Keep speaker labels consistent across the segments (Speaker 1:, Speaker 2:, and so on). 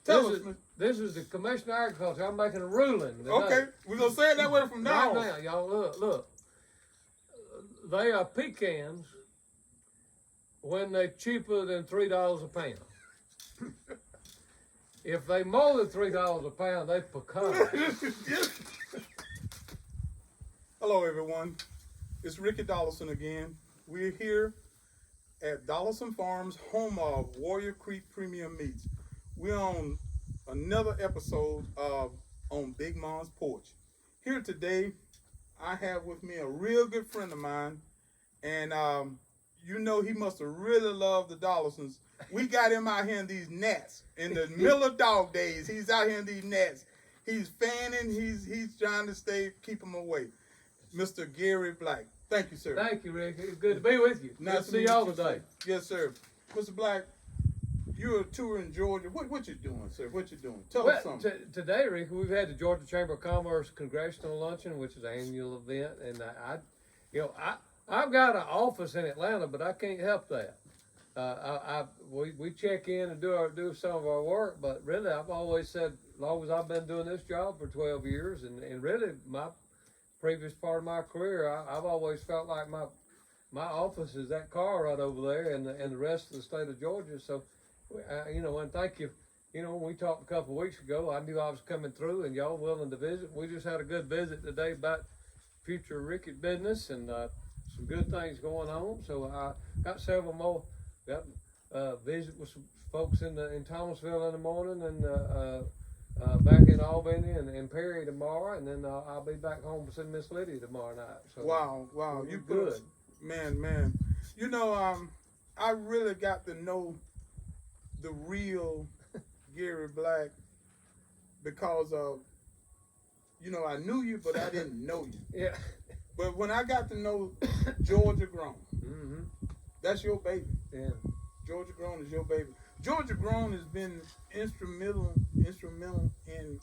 Speaker 1: Tell us.
Speaker 2: This is the Commissioner of Agriculture. I'm making a ruling today.
Speaker 1: Okay, we're going to say it that way from now on.
Speaker 2: Right now, y'all, look. They are pecans when they're cheaper than $3 a pound. If they more than $3 a pound, they pecans.
Speaker 1: Hello, everyone. It's Ricky Dollison again. We're here at Dollison Farms, home of Warrior Creek Premium Meats. We're on another episode of On Big Mom's Porch. Here today, I have with me a real good friend of mine, and you know he must have really loved the Dollisons. We got him out here in these gnats. In the middle of dog days, he's out here in these gnats. He's fanning, he's trying to keep them away. Mr. Gary Black. Thank you, sir.
Speaker 2: Thank you, Rick. It's good to be with you.
Speaker 1: Nice
Speaker 2: to see y'all today.
Speaker 1: Yes, sir. Mr. Black, you're a tour in Georgia. What you doing, sir? What you doing? Tell us something.
Speaker 2: Today, Rick, we've had the Georgia Chamber of Commerce Congressional Luncheon, which is an annual event, and I've got an office in Atlanta, but I can't help that. We check in and do some of our work, but really, I've always said, as long as I've been doing this job for 12 years, and really my previous part of my career, I've always felt like my office is that car right over there, and the rest of the state of Georgia. So, and thank you. When we talked a couple of weeks ago, I knew I was coming through, and y'all willing to visit. We just had a good visit today about future Rickett business and some good things going on. So I got several more. Got visit with some folks in Thomasville in the morning, and back in Albany and Perry tomorrow, and then I'll be back home to see Miss Lydia tomorrow night. So
Speaker 1: wow, you good, man. I really got to know the real Gary Black because of, I knew you, but I didn't know you.
Speaker 2: Yeah.
Speaker 1: But when I got to know Georgia Grown,
Speaker 2: mm-hmm.
Speaker 1: That's your baby.
Speaker 2: Yeah.
Speaker 1: Georgia Grown is your baby. Georgia Grown has been instrumental in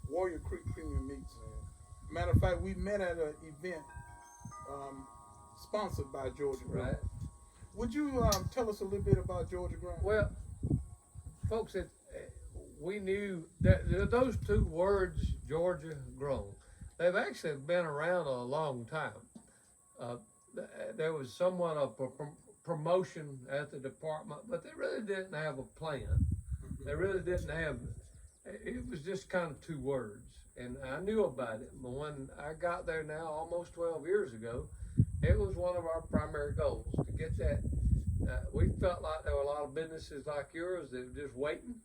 Speaker 1: Warrior Creek Premium Meats. Yeah. Matter of fact, we met at an event sponsored by Georgia Grown.
Speaker 2: Right.
Speaker 1: Would you tell us a little bit about Georgia Grown?
Speaker 2: Well, folks, we knew that those two words, Georgia Grown, they've actually been around a long time. There was somewhat of a promotion at the department, but they really didn't have a plan. They really didn't have, it was just kind of two words. And I knew about it, but when I got there now, almost 12 years ago, it was one of our primary goals to get that. We felt like there were a lot of businesses like yours that were just waiting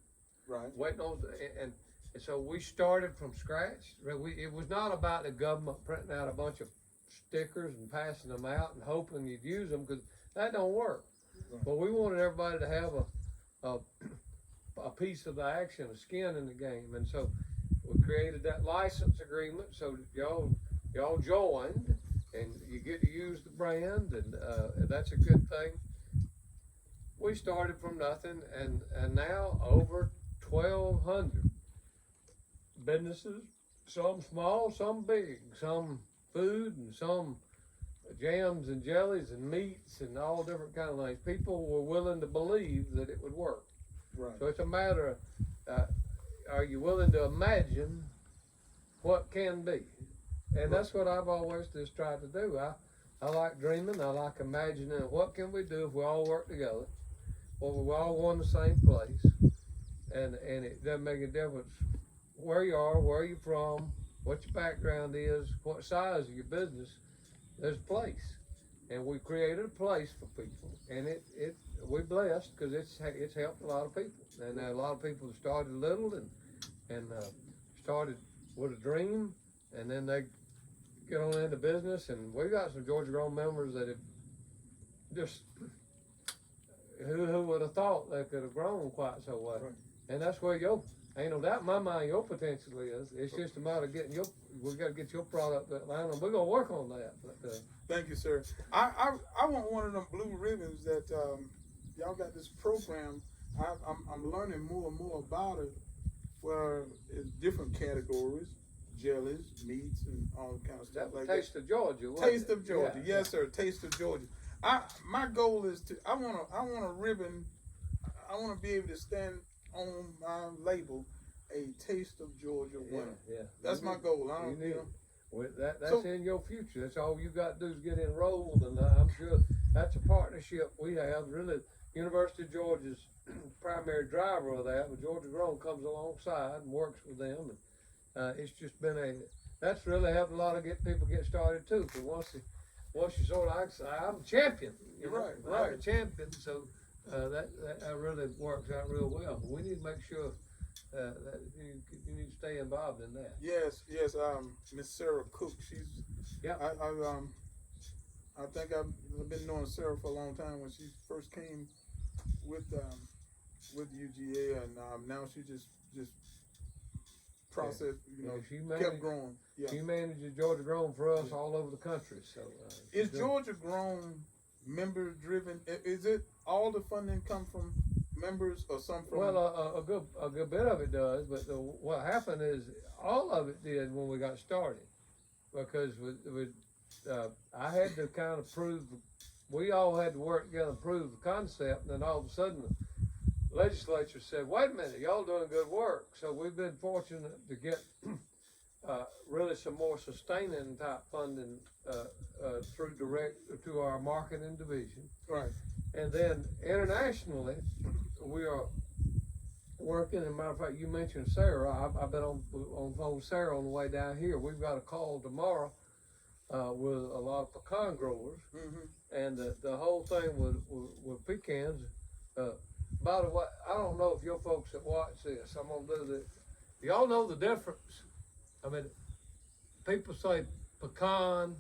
Speaker 2: on, and so we started from scratch. It was not about the government printing out a bunch of stickers and passing them out and hoping you'd use them, because that don't work. Right. But we wanted everybody to have a piece of the action, a skin in the game, and so we created that license agreement. So y'all joined, and you get to use the brand, and that's a good thing. We started from nothing, and now over 1,200 businesses, some small, some big, some food and some jams and jellies and meats and all different kind of things. People were willing to believe that it would work.
Speaker 1: Right.
Speaker 2: So it's a matter of, are you willing to imagine what can be? And that's what I've always just tried to do. I like dreaming. I like imagining what can we do if we all work together, or we all go in the same place, and it doesn't make a difference where you are, where you're from, what your background is, what size of your business. There's a place, and we created a place for people, and we're blessed because it's helped a lot of people, and a lot of people started little and started with a dream, and then they get on into business, and we've got some Georgia Grown members that have just who would have thought they could have grown quite so well, right. And that's where ain't no doubt in my mind your potential is. It's just a matter of we got to get your product to Atlanta, and we're going to work on that. But,
Speaker 1: thank you, sir. I want one of them blue ribbons that y'all got this program. I'm learning more and more about it, where it's different categories, jellies, meats, and all kind of stuff like that.
Speaker 2: Taste of Georgia.
Speaker 1: Taste of Georgia. Yeah. Yes, sir. Taste of Georgia. My goal is I want a ribbon. I want to be able to stand on my label, a taste of Georgia winter.
Speaker 2: Yeah.
Speaker 1: That's my goal. I don't,
Speaker 2: You need it. Well, that's
Speaker 1: So-
Speaker 2: in your future. That's all you got to do is get enrolled, and I'm sure that's a partnership we have. Really, University of Georgia's primary driver of that, but Georgia Grown comes alongside and works with them, and it's just been that's really helped a lot of people get started too. Because once you sort of, I'm a champion. You know?
Speaker 1: Right.
Speaker 2: I'm a champion, so that really works out real well. But we need to make sure that you need to stay involved in that.
Speaker 1: Yes. Miss Sarah Cook. She's.
Speaker 2: Yeah.
Speaker 1: I think I've been knowing Sarah for a long time. When she first came with UGA, and now she just processed. You know,
Speaker 2: she
Speaker 1: kept growing. Yeah.
Speaker 2: She manages Georgia Grown for us all over the country. So
Speaker 1: Is Georgia Grown member driven? Is it all the funding come from members or some from?
Speaker 2: Well, a good bit of it does, but what happened is all of it did when we got started, because I had to kind of prove. We all had to work together and prove the concept, and then all of a sudden the legislature said, "Wait a minute, y'all doing good work." So we've been fortunate to get really some more sustaining type funding through direct to our marketing division.
Speaker 1: Right.
Speaker 2: And then internationally, we are working. As a matter of fact, you mentioned Sarah. I've been on phone with Sarah on the way down here. We've got a call tomorrow with a lot of pecan growers, and the whole thing with pecans. By the way, I don't know if your folks that watch this, I'm gonna do this. Y'all know the difference. I mean, people say pecan,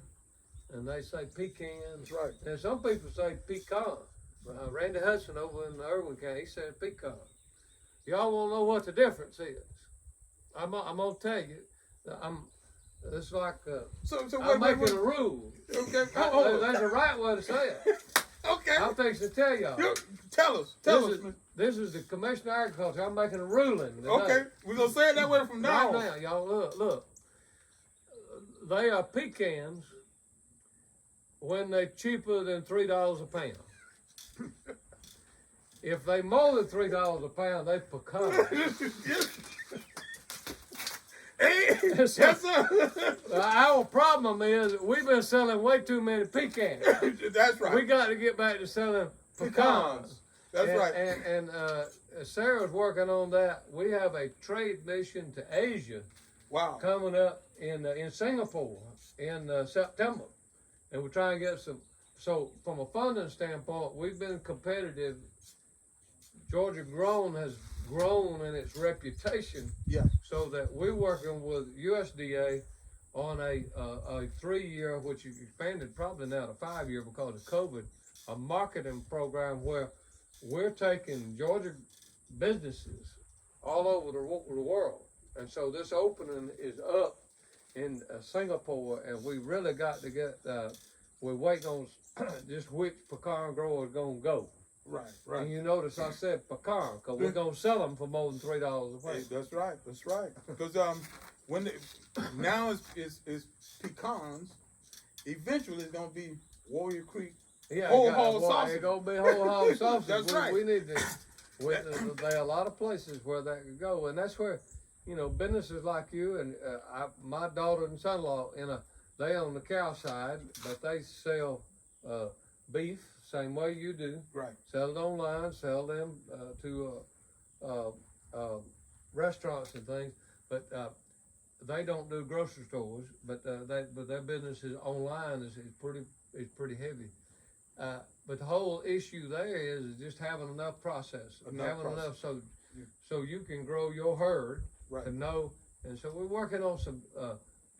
Speaker 2: and they say pecans.
Speaker 1: Right.
Speaker 2: And some people say pecan. Randy Hudson over in Irwin County, he said pecan. Y'all won't know what the difference is. I'm gonna tell you. It's like
Speaker 1: So
Speaker 2: I'm
Speaker 1: wait.
Speaker 2: making a rule.
Speaker 1: Okay.
Speaker 2: There's a right way to say it.
Speaker 1: Okay.
Speaker 2: I'm fixing to tell y'all.
Speaker 1: Tell us.
Speaker 2: This is the Commissioner of Agriculture. I'm making a ruling today.
Speaker 1: Okay. We're gonna say it that way from now
Speaker 2: Right
Speaker 1: on.
Speaker 2: now, y'all look. They are pecans when they're cheaper than $3 a pound. If they more than $3 a pound, they pecans.
Speaker 1: Hey, yes, sir.
Speaker 2: Our problem is we've been selling way too many pecans.
Speaker 1: That's right.
Speaker 2: We got to get back to selling pecans.
Speaker 1: That's right.
Speaker 2: And Sarah's working on that. We have a trade mission to Asia
Speaker 1: Wow.
Speaker 2: coming up in Singapore in September, and we're trying to get some. So from a funding standpoint, we've been competitive. Georgia Grown has grown in its reputation.
Speaker 1: Yeah.
Speaker 2: So that we're working with USDA on a 3-year, which is expanded probably now to 5-year because of COVID, a marketing program where we're taking Georgia businesses all over the world. And so this opening is up in Singapore, and we really got to get, we're waiting on just which pecan grower is going to go.
Speaker 1: Right.
Speaker 2: And you notice I said pecan, because we're going to sell them for more than $3 a pound.
Speaker 1: Hey, that's right. Because when now it's pecans, eventually it's gonna be Warrior Creek.
Speaker 2: Yeah,
Speaker 1: Whole hog sausage.
Speaker 2: It's gonna be whole hog sausage.
Speaker 1: That's right.
Speaker 2: We need to. There are a lot of places where that could go, and that's where, businesses like you and my daughter and son-in-law they on the cow side, but they sell beef same way you do.
Speaker 1: Right.
Speaker 2: Sell it online, sell them to restaurants and things, but they don't do grocery stores. But their business is online is pretty heavy. But the whole issue there is just having enough process, so you can grow your herd to know. And so we're working on some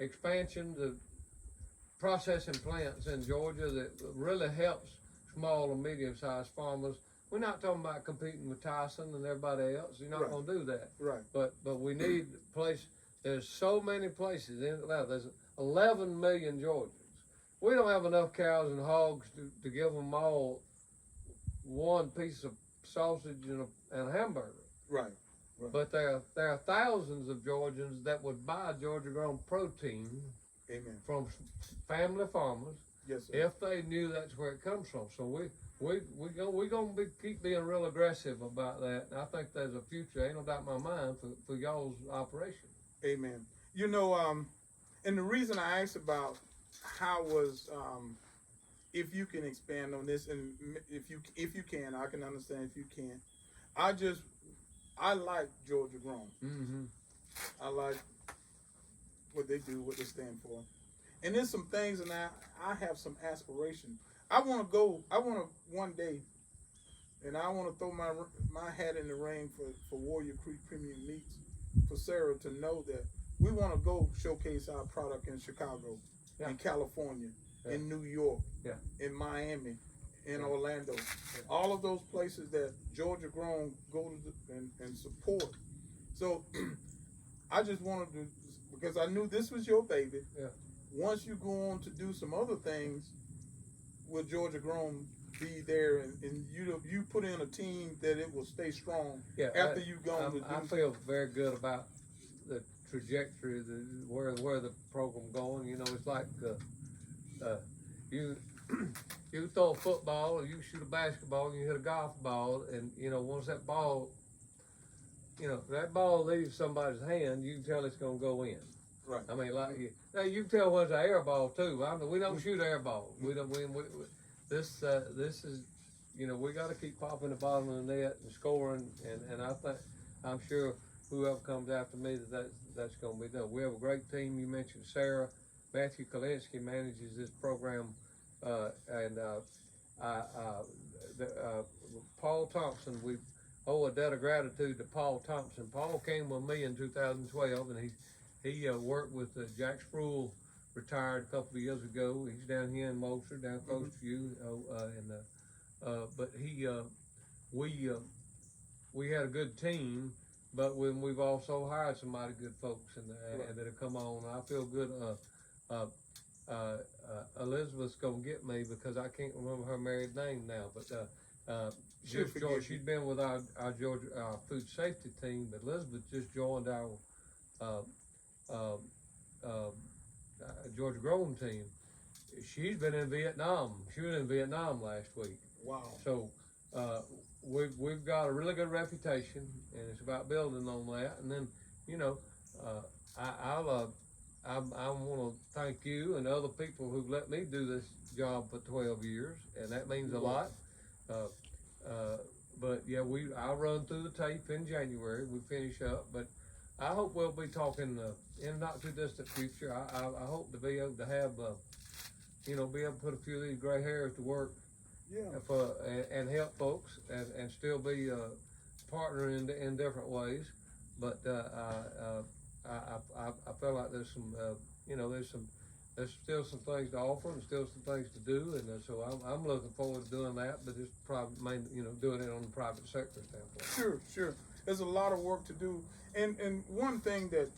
Speaker 2: expansions of processing plants in Georgia that really helps small and medium-sized farmers. We're not talking about competing with Tyson and everybody else. You're not going to do that.
Speaker 1: Right.
Speaker 2: But we need a place. There's so many places in Atlanta. There's 11 million Georgians. We don't have enough cows and hogs to give them all one piece of sausage and a hamburger.
Speaker 1: Right.
Speaker 2: But there are thousands of Georgians that would buy Georgia-grown protein.
Speaker 1: Amen.
Speaker 2: From family farmers.
Speaker 1: Yes, sir.
Speaker 2: If they knew that's where it comes from. So we gonna keep being real aggressive about that. And I think there's a future. Ain't no doubt in my mind for y'all's operation.
Speaker 1: Amen. You know, and the reason I asked about how was if you can expand on this, and if you can, I can understand if you can. I like Georgia Grown.
Speaker 2: Mm-hmm.
Speaker 1: I like what they do, what they stand for, and there's some things, and I have some aspiration. I want to go. I want to one day, and I want to throw my hat in the ring for Warrior Creek Premium Meats, for Sarah to know that we want to go showcase our product in Chicago,
Speaker 2: Yeah.
Speaker 1: in California,
Speaker 2: Yeah.
Speaker 1: in New York,
Speaker 2: Yeah.
Speaker 1: in Miami, in
Speaker 2: Yeah.
Speaker 1: Orlando, all of those places that Georgia Grown go to and support. So I just wanted to, because I knew this was your baby.
Speaker 2: Yeah.
Speaker 1: Once you go on to do some other things, will Georgia Grown be there, and you put in a team that it will stay strong after you gone to do.
Speaker 2: I feel very good about the trajectory, where the program going. You know, it's like you you throw a football, or you shoot a basketball, and you hit a golf ball, and you know once that ball leaves somebody's hand, you can tell it's gonna go in.
Speaker 1: Right.
Speaker 2: I mean, like you can tell when it's an air ball too. We don't shoot air balls. We don't. This is, you know, we got to keep popping the bottom of the net and scoring, and I'm sure whoever comes after me that's going to be done. We have a great team. You mentioned Sarah. Matthew Kalinsky manages this program, and Paul Thompson. We owe a debt of gratitude to Paul Thompson. Paul came with me in 2012, and he worked with Jack Spruill, retired a couple of years ago. He's down here in Moultrie, down close to you, but we had a good team, but we've also hired some mighty good folks and that have come on. I feel good. Elizabeth's gonna get me because I can't remember her married name now, but she's been with our Georgia food safety team, but Elizabeth just joined our Georgia Grown team. She's been in Vietnam. She was in Vietnam last week.
Speaker 1: Wow. So
Speaker 2: we've got a really good reputation, and it's about building on that. And then, you know, I want to thank you and other people who've let me do this job for 12 years, and that means a lot. But yeah, I'll run through the tape in January. We finish up, but I hope we'll be talking in a not too distant future. I hope to be able to have, be able to put a few of these gray hairs to work, and help folks, and still be partnering in different ways. But I feel like there's some, there's still some things to offer and still some things to do, and so I'm looking forward to doing that. But it's probably doing it on the private sector standpoint.
Speaker 1: Sure. There's a lot of work to do, and one thing that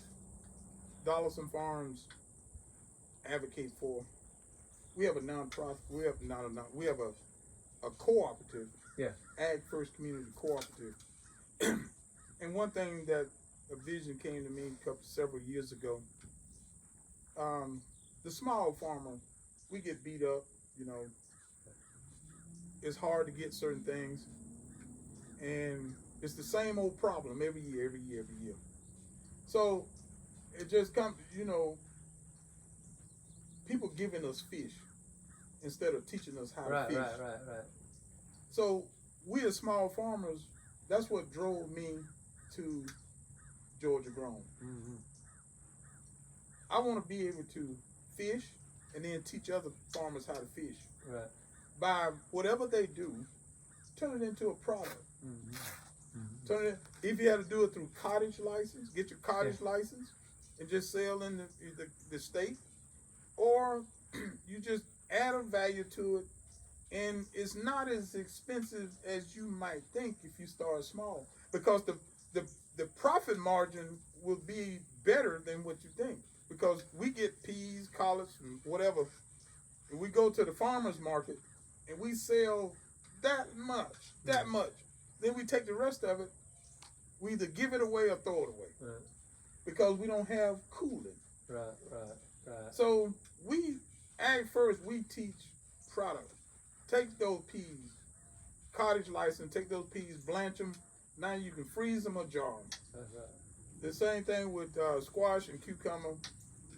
Speaker 1: Donaldson Farms advocate for, we have a nonprofit. We have a cooperative.
Speaker 2: Yeah.
Speaker 1: Ag First Community Cooperative. And one thing that a vision came to me several years ago. The small farmer, we get beat up. It's hard to get certain things, and it's the same old problem every year. So it just comes, people giving us fish instead of teaching us how to fish.
Speaker 2: Right.
Speaker 1: So we as small farmers, that's what drove me to Georgia Grown.
Speaker 2: Mm-hmm.
Speaker 1: I want to be able to fish and then teach other farmers how to fish.
Speaker 2: Right.
Speaker 1: By whatever they do, turn it into a product.
Speaker 2: Mm-hmm.
Speaker 1: If you had to do it through cottage license, get your cottage license and just sell in the state, or you just add a value to it, and it's not as expensive as you might think if you start small, because the profit margin will be better than what you think, because we get peas, collards, and whatever, and we go to the farmer's market and we sell that much, then we take the rest of it, we either give it away or throw it away.
Speaker 2: Right.
Speaker 1: Because we don't have cooling.
Speaker 2: Right.
Speaker 1: So Ag First, we teach product. Take those peas, cottage license, take those peas, blanch them. Now you can freeze them or jar them.
Speaker 2: That's right.
Speaker 1: The same thing with squash and cucumber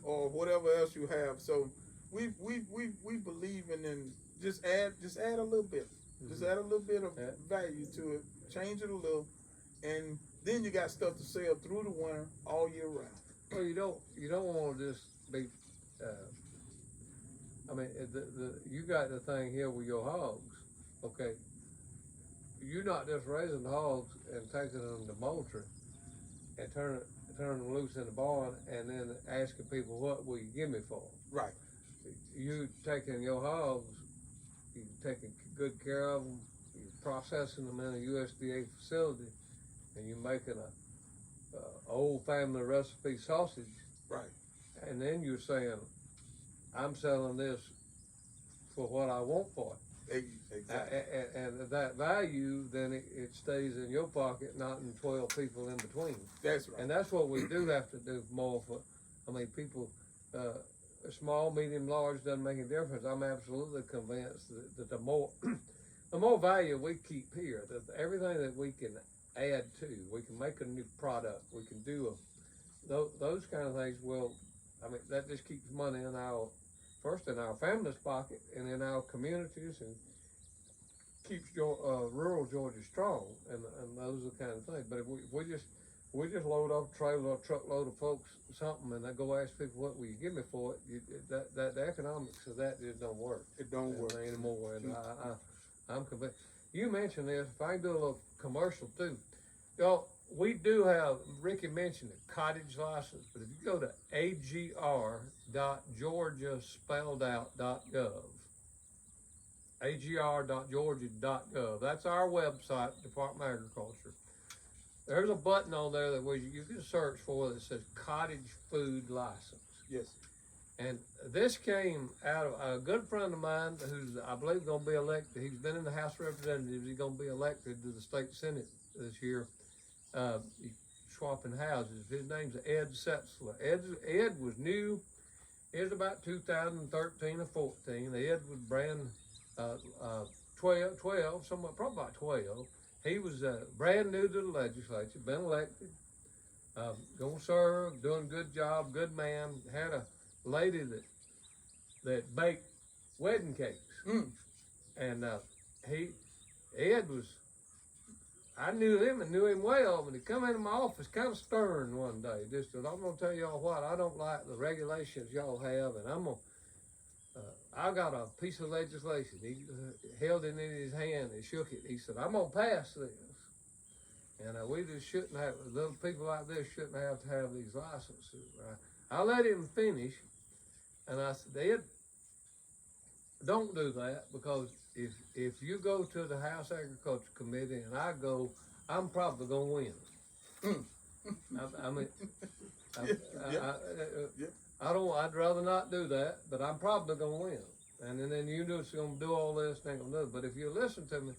Speaker 1: or whatever else you have. So we believe in just add a little bit. Just add a little bit of value to it. Change it a little, and then you got stuff to sell through the winter all year round.
Speaker 2: Well, you don't want to just be. I mean, you got the thing here with your hogs. Okay, you're not just raising hogs and taking them to moultrie and turning them loose in the barn and then asking people what will you give me for them.
Speaker 1: Right.
Speaker 2: You taking your hogs, you taking good care of them, you're processing them in a USDA facility, and you're making a old family recipe sausage.
Speaker 1: Right.
Speaker 2: And then you're saying, I'm selling this for what I want for it.
Speaker 1: Exactly.
Speaker 2: And that value, then it stays in your pocket, not in 12 people in between.
Speaker 1: That's right.
Speaker 2: And that's what we do have to do more for. I mean, people, small, medium, large doesn't make a difference. I'm absolutely convinced that the more value we keep here, that everything that we can add to, we can make a new product, we can do those kind of things. Well, I mean, that just keeps money in our family's pocket and in our communities, and keeps rural Georgia strong, and those are the kind of things. But if we just load up a trailer or a truckload of folks something, and they go ask people what will you give me for it, that the economics of that just don't work.
Speaker 1: It don't work
Speaker 2: anymore. And I'm convinced. You mentioned this. If I can do a little commercial too, y'all. We do have, Ricky mentioned it, cottage license, but if you go to agr.georgiaspelledout.gov, agr.georgia.gov, that's our website, Department of Agriculture. There's a button on there that you can search for that says cottage food license.
Speaker 1: Yes.
Speaker 2: And this came out of a good friend of mine who's, I believe, going to be elected. He's been in the House of Representatives. He's going to be elected to the state Senate this year. Swapping houses. His name's Ed Setzler. Ed was new. It was about 2013 or 14. Ed was brand 12, somewhat, probably about 12. He was brand new to the legislature, been elected, gonna serve, doing a good job, good man. Had a lady that baked wedding cakes, and Ed was. I knew him and knew him well, but he come into my office kind of stern one day. Just said, I'm gonna tell y'all what, I don't like the regulations y'all have, and I got a piece of legislation. He held it in his hand and shook it. He said, I'm gonna pass this. And we just shouldn't have, little people like this shouldn't have to have these licenses. I let him finish, and I said, Ed, don't do that, because if you go to the House Agriculture Committee and I go, I'm probably gonna win. I'd rather not do that, but I'm probably gonna win. And then you know it's gonna do all this, and ain't gonna do it. But if you listen to me,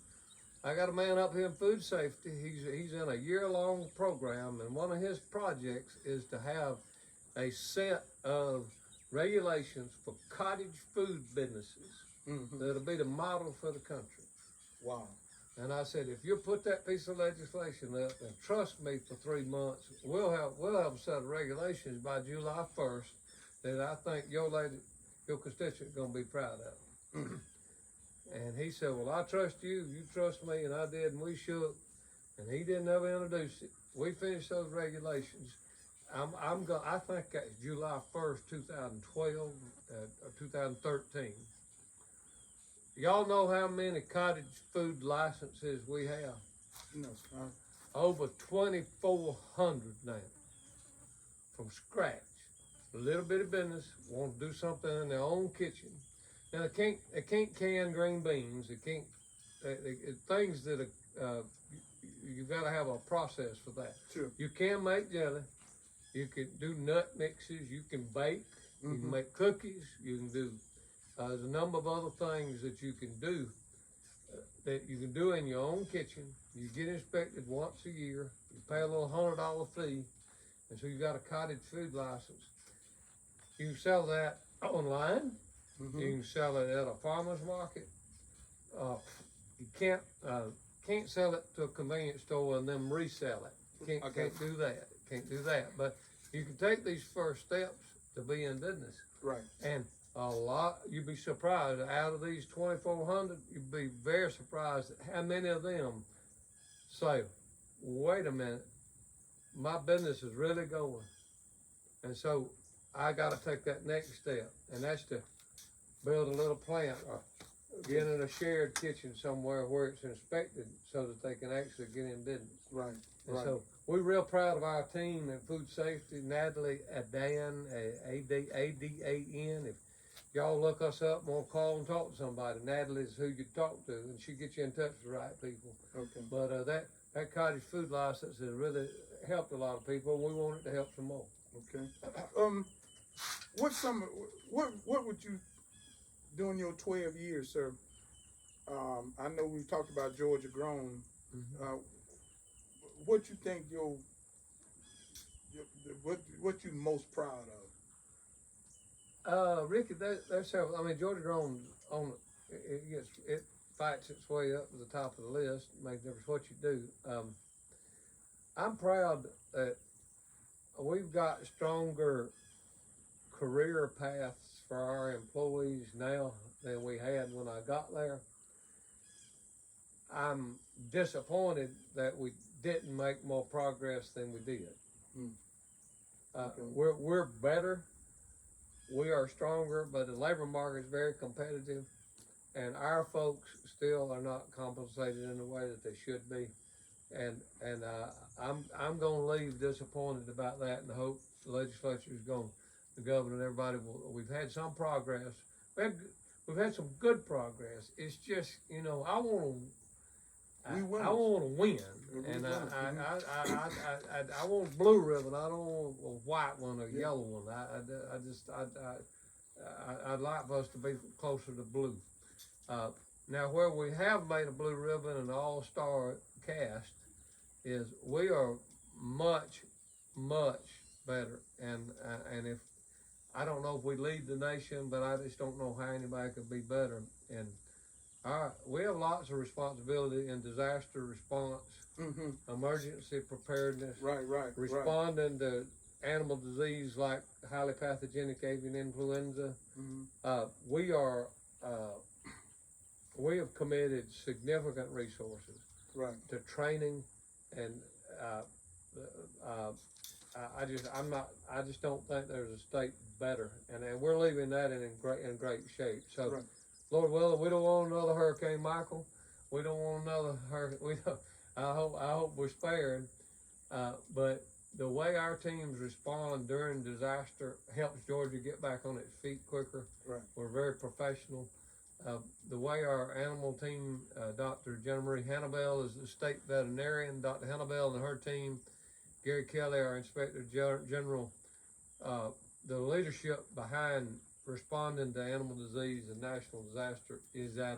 Speaker 2: I got a man up here in food safety. He's in a year-long program, and one of his projects is to have a set of regulations for cottage food businesses. That'll be the model for the country.
Speaker 1: Wow.
Speaker 2: And I said, if you put that piece of legislation up, and trust me, for 3 months, we'll have a set of regulations by July 1st that I think your constituent gonna be proud of. And he said, well, I trust you, you trust me, and I did, and we shook. And he didn't ever introduce it. We finished those regulations. I think that's July 1st, 2012, or 2013. Y'all know how many cottage food licenses we have?
Speaker 1: No,
Speaker 2: Over 2,400 now, from scratch. A little bit of business, want to do something in their own kitchen. Now they can't can green beans. They can't things that you got to have a process for that.
Speaker 1: Sure.
Speaker 2: You can make jelly. You can do nut mixes. You can bake. You can make cookies. You can do. There's a number of other things that you can do in your own kitchen. You get inspected once a year. You pay a little $100 fee, and so you got a cottage food license. You can sell that online. You can sell it at a farmer's market. You can't sell it to a convenience store and then resell it. Can't do that. Can't do that. But you can take these first steps to be in business.
Speaker 1: Right.
Speaker 2: And you'd be surprised, out of these 2,400, you'd be very surprised at how many of them say, wait a minute, my business is really going. And so I got to take that next step, and that's to build a little plant or get in a shared kitchen somewhere where it's inspected so that they can actually get in business.
Speaker 1: Right.
Speaker 2: And so we're real proud of our team in food safety. Natalie Adan, Adan. If y'all look us up and want to call and talk to somebody, Natalie is who you talk to, and she'll get you in touch with the right people.
Speaker 1: Okay.
Speaker 2: But that cottage food license has really helped a lot of people, and we want it to help some more.
Speaker 1: Okay. What would you do in your 12 years, sir? I know we talked about Georgia Grown.
Speaker 2: Mm-hmm.
Speaker 1: What you think what you most proud of?
Speaker 2: Ricky, there's several. I mean, Georgia Grown it fights its way up to the top of the list. Makes no difference what you do. I'm proud that we've got stronger career paths for our employees now than we had when I got there. I'm disappointed that we didn't make more progress than we did.
Speaker 1: Okay.
Speaker 2: We're better. We are stronger, but the labor market is very competitive, and our folks still are not compensated in the way that they should be. And I'm going to leave disappointed about that, and hope the legislature is going, the governor and everybody will. We've had some progress. We've had some good progress. It's just, I want to. I want to win, and I want a blue ribbon. I don't want a white one or a yellow one. I'd like for us to be closer to blue. Now, where we have made a blue ribbon and all-star cast is we are much, much better. And if I don't know if we lead the nation, but I just don't know how anybody could be better. And we have lots of responsibility in disaster response, emergency preparedness, responding to animal disease like highly pathogenic avian influenza. We have committed significant resources to training, and I just don't think there's a state better, and we're leaving that in great shape. So. Lord willing, we don't want another Hurricane Michael. We don't want another hurricane. I hope we're spared. But the way our teams respond during disaster helps Georgia get back on its feet quicker.
Speaker 1: Right.
Speaker 2: We're very professional. The way our animal team, Dr. Jenna Marie Hannibal is the state veterinarian. Dr. Hannibal and her team, Gary Kelly, our Inspector General, the leadership behind responding to animal disease and national disaster is at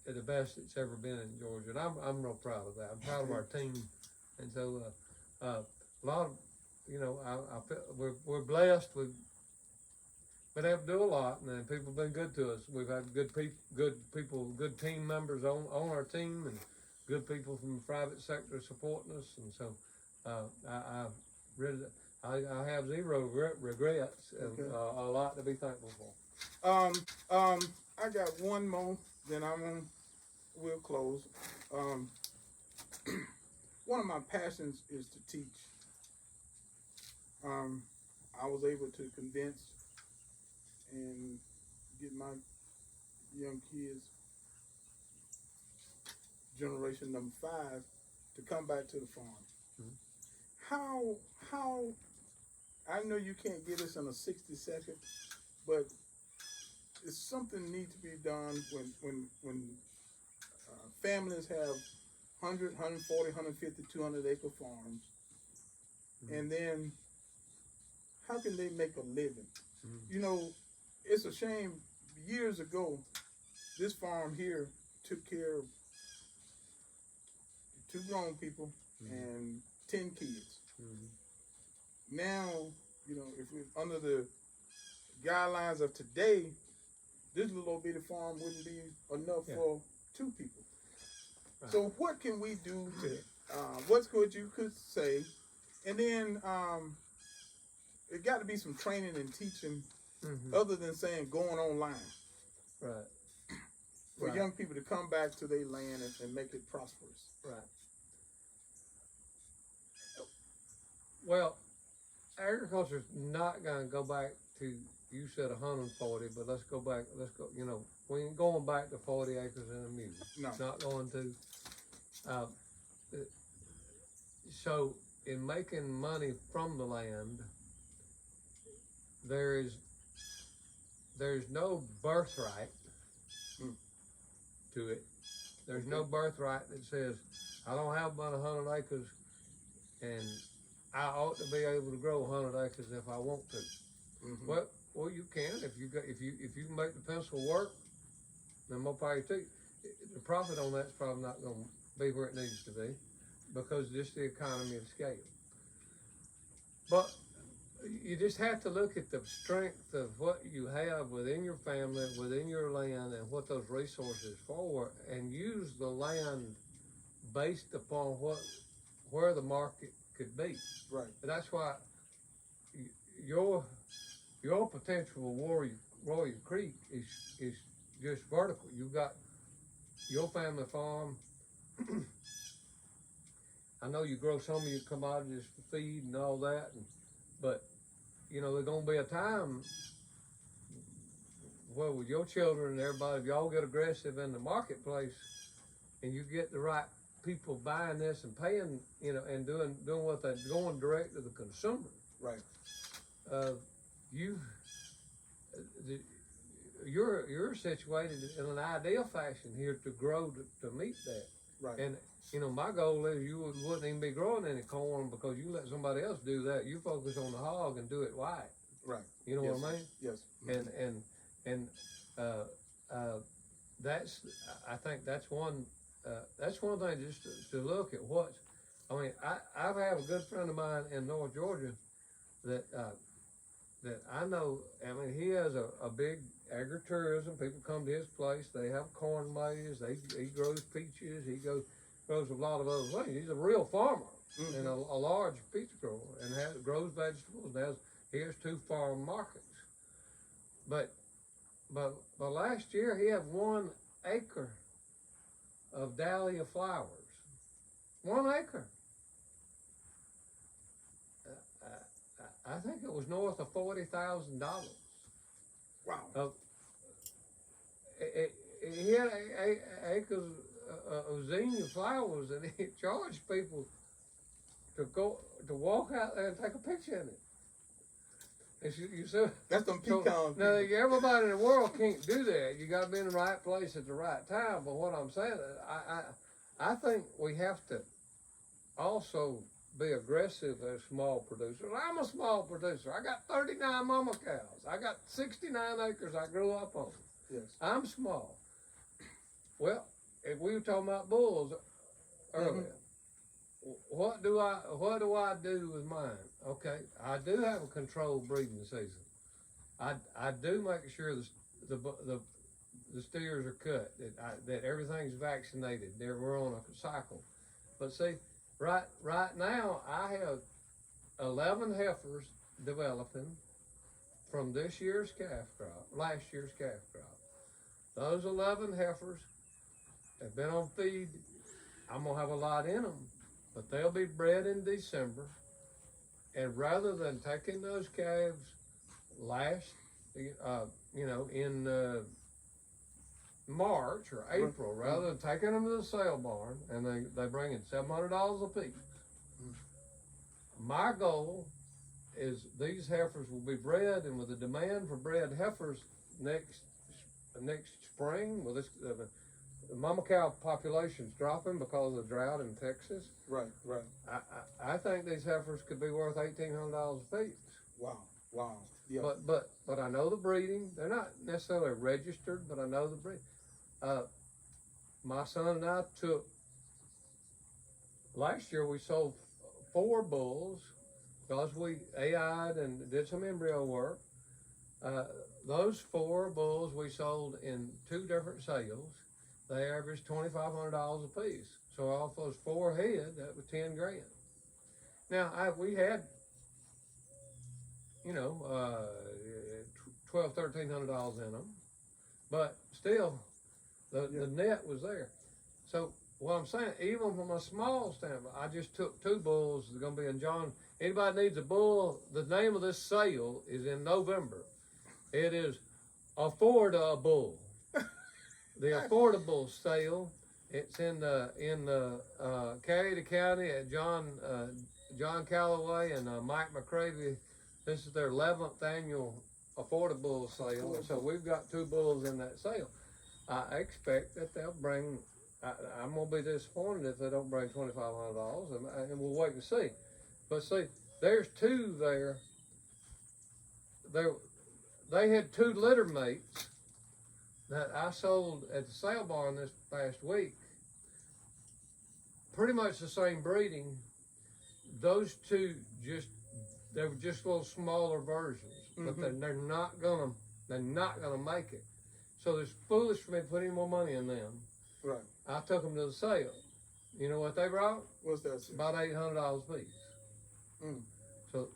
Speaker 2: the best it's ever been in Georgia, and I'm real proud of that. I'm proud of our team, and so a lot of I feel we're blessed. We've been able to do a lot, and people have been good to us. We've had good people, good team members on our team, and good people from the private sector supporting us, and so I have zero regrets and a lot to be thankful for.
Speaker 1: I got one more, then we'll close. One of my passions is to teach. I was able to convince and get my young kids, generation number 5, to come back to the farm. How I know you can't get this in a 60 seconds, but it's something needs to be done when families have 100, 140, 150, 200 acre farms, and then how can they make a living? It's a shame. Years ago, this farm here took care of 2 grown people and 10 kids. Now, if we're under the guidelines of today, this little bitty farm wouldn't be enough for two people.
Speaker 2: Right.
Speaker 1: So what can we do to, what's good you could say, and then it got to be some training and teaching other than saying going online
Speaker 2: Right.
Speaker 1: for
Speaker 2: Right.
Speaker 1: young people to come back to their land and make it prosperous.
Speaker 2: Right. Well, agriculture's not going to go back to, you said 140, but let's go, we ain't going back to 40 acres and a mule.
Speaker 1: No.
Speaker 2: Not going to. So, in making money from the land, there's no birthright to it. There's no birthright that says, I don't have about 100 acres and I ought to be able to grow 100 acres if I want to. Well, you can if you can make the pencil work. Then more power to you. The profit on that's probably not going to be where it needs to be because just the economy of scale. But you just have to look at the strength of what you have within your family, within your land, and what those resources for, and use the land based upon where the market could be.
Speaker 1: Right.
Speaker 2: And that's why your potential Warrior Creek is just vertical. You've got your family farm. I know you grow some of your commodities for feed and all that, but you know, there's gonna be a time where with your children and everybody, if y'all get aggressive in the marketplace and you get the right people buying this and paying, you know, and doing what they're going direct to the consumer.
Speaker 1: Right.
Speaker 2: You're situated in an ideal fashion here to grow to meet that.
Speaker 1: Right.
Speaker 2: And you know, my goal is you wouldn't even be growing any corn because you let somebody else do that. You focus on the hog and do it right.
Speaker 1: Right.
Speaker 2: You know
Speaker 1: yes.
Speaker 2: what I mean?
Speaker 1: Yes.
Speaker 2: And that's, I think that's one thing just to look at what, I mean, I have a good friend of mine in North Georgia that I know. I mean, he has a big agritourism. People come to his place. They have corn maze. He grows peaches. He grows a lot of other things. He's a real farmer and a large peach grower and grows vegetables and he has 2 farm markets. But last year he had 1 acre of dahlia flowers. 1 acre. I think it was north of $40,000.
Speaker 1: Wow.
Speaker 2: He had acres of zinnia flowers, and he charged people to walk out there and take a picture in it. And you said
Speaker 1: that's them pecans.
Speaker 2: Now everybody in the world can't do that. You got to be in the right place at the right time. But what I'm saying, I think we have to also be aggressive as small producers. I'm a small producer. I got 39 mama cows. I got 69 acres I grew up on.
Speaker 1: Yes.
Speaker 2: I'm small. Well, if we were talking about bulls earlier, what do I do with mine? Okay, I do have a controlled breeding season. I do make sure the steers are cut, that everything's vaccinated. We're on a cycle. But see, right now I have 11 heifers developing from this year's calf crop, last year's calf crop. Those 11 heifers have been on feed. I'm gonna have a lot in them, but they'll be bred in December. And rather than taking those calves in March or April, rather than taking them to the sale barn, and they bring in $700 a piece. My goal is these heifers will be bred, and with the demand for bred heifers next spring, with this, the mama cow population's dropping because of drought in Texas.
Speaker 1: Right.
Speaker 2: I think these heifers could be worth $1,800 a piece.
Speaker 1: Wow. Yeah.
Speaker 2: But I know the breeding. They're not necessarily registered, but I know the breeding. My son and I last year we sold 4 bulls because we AI'd and did some embryo work. Those 4 bulls we sold in 2 different sales. they average $2,500 a piece. So off those 4 head, that was 10 grand. Now we had, you know, $1,200–1,300 in them, but still, the net was there. So what I'm saying, even from a small standpoint, I just took 2 bulls. They're gonna be in John. Anybody needs a bull? The name of this sale is in November. It is Affordable. The Affordable sale. It's in the Cayuga County at John Calloway and Mike McCravey. This is their 11th annual Affordable sale. And so we've got 2 bulls in that sale. I expect that they'll bring. I'm gonna be disappointed if they don't bring $2,500, and we'll wait and see. But see, there's 2 there. They had 2 litter mates that I sold at the sale barn this past week. Pretty much the same breeding. Those 2 they were just little smaller versions, but they're not gonna make it. So it's foolish for me to put any more money in them.
Speaker 1: Right.
Speaker 2: I took them to the sale. You know what they brought?
Speaker 1: What's that? Sir?
Speaker 2: About $800 a piece.
Speaker 1: Mm.
Speaker 2: So,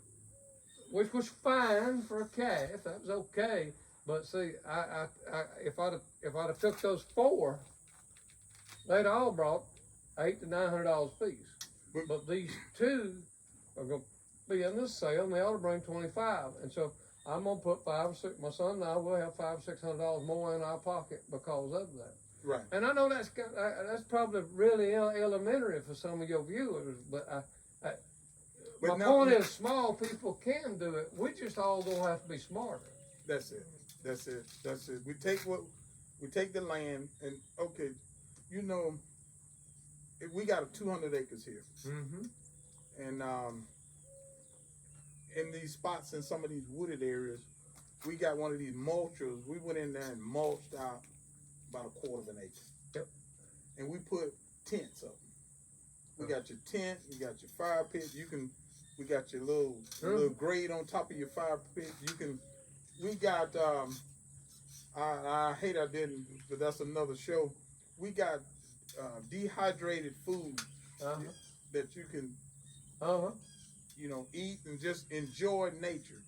Speaker 2: which was fine for a calf. That was okay. But see, if I'd have took those 4, they'd all brought $800–900 a piece. But these 2 are going to be in this sale, and they ought to bring 25. And so I'm going to put 5 or 6. My son and I will have $500–600 more in our pocket because of that.
Speaker 1: Right.
Speaker 2: And I know that's probably really elementary for some of your viewers, but my point is, small people can do it. We just all gonna have to be smarter.
Speaker 1: That's it. We take the land, and okay, you know, we got 200 acres here, and in these spots in some of these wooded areas, we got one of these mulchers. We went in there and mulched out about 1/4 of an acre.
Speaker 2: Yep.
Speaker 1: And we put tents up. We got your tent, you got your fire pit. We got your little grate on top of your fire pit. We got. I hate I didn't, but that's another show. We got dehydrated food that you can, you know, eat and just enjoy nature.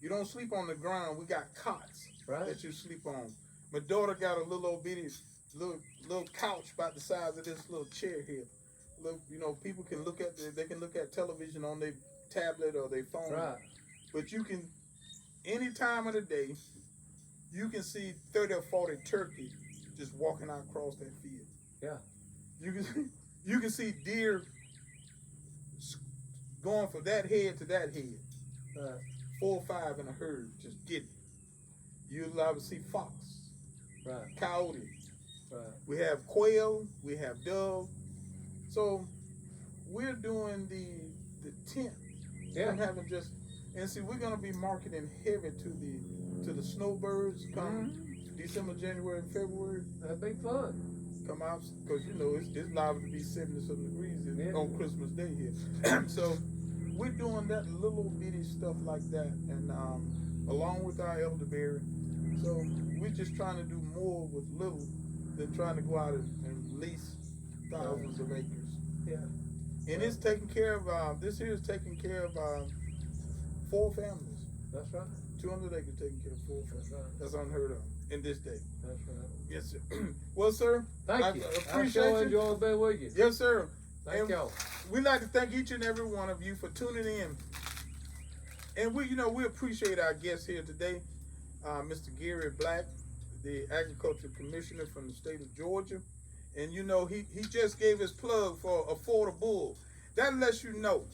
Speaker 1: You don't sleep on the ground. We got cots that you sleep on. My daughter got a little old bitty little couch about the size of this little chair here. Look, you know, people can look at they can look at television on their tablet or their phone.
Speaker 2: Right.
Speaker 1: But you can, any time of the day, you can see 30 or 40 turkeys just walking out across that field.
Speaker 2: Yeah.
Speaker 1: You can see deer going from that head to that head. 4 or 5 in a herd, just getting it. You'll allowed to see fox.
Speaker 2: Right.
Speaker 1: Coyote.
Speaker 2: Right.
Speaker 1: We have quail, we have dove. So we're doing the tent.
Speaker 2: Yeah.
Speaker 1: I'm having and see, we're gonna be marketing heavy to the snowbirds come December, January, and February.
Speaker 2: That'd be fun.
Speaker 1: Come out, because you know it's liable to be 70-something degrees on Christmas Day here. So we're doing that little bitty stuff like that, and along with our elderberry. So we're just trying to do more with little than trying to go out and lease thousands of acres.
Speaker 2: Yeah.
Speaker 1: And it's taking care of, this here is taking care of 4 families.
Speaker 2: That's right.
Speaker 1: 200 acres taking care of 4 families.
Speaker 2: That's right.
Speaker 1: That's unheard of in this day.
Speaker 2: That's right.
Speaker 1: Yes, sir. Well, sir,
Speaker 2: Thank you.
Speaker 1: appreciate
Speaker 2: I
Speaker 1: you.
Speaker 2: enjoy being with you.
Speaker 1: Yes, sir.
Speaker 2: Thank y'all.
Speaker 1: We'd like to thank each and every one of you for tuning in. And we appreciate our guest here today, Mr. Gary Black, the Agriculture Commissioner from the state of Georgia. And you know, he just gave his plug for Affordable. That lets you know.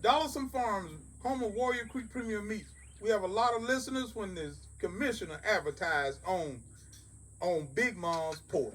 Speaker 1: Dollison Farms, home of Warrior Creek Premium Meats. We have a lot of listeners when the commissioner advertised on Big Mom's Porch.